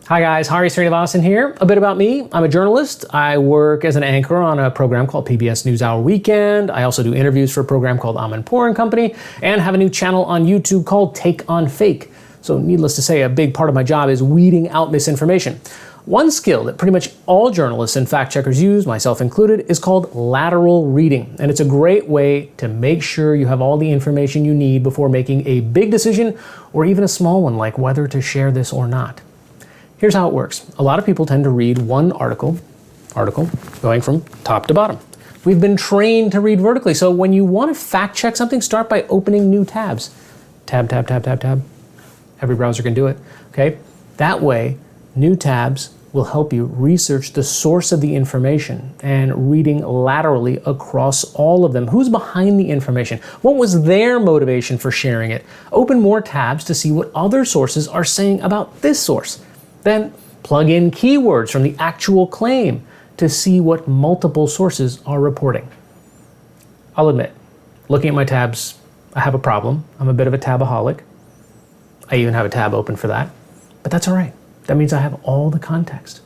Hi guys, Sreenivasan here. A bit about me. I'm a journalist. I work as an anchor on a program called PBS NewsHour Weekend. I also do interviews for a program called Amanpour & Company and have a new channel on YouTube called Take on Fake. So needless to say, a big part of my job is weeding out misinformation. One skill that pretty much all journalists and fact checkers use, myself included, is called lateral reading. And it's a great way to make sure you have all the information you need before making a big decision or even a small one like whether to share this or not. Here's how it works. A lot of people tend to read one article going from top to bottom. We've been trained to read vertically, so when you want to fact check something, start by opening new tabs. Tab, tab, tab, tab, tab. Every browser can do it, okay? That way, new tabs will help you research the source of the information and reading laterally across all of them. Who's behind the information? What was their motivation for sharing it? Open more tabs to see what other sources are saying about this source. Then plug in keywords from the actual claim to see what multiple sources are reporting. I'll admit, looking at my tabs, I have a problem. I'm a bit of a tabaholic. I even have a tab open for that, but that's all right. That means I have all the context.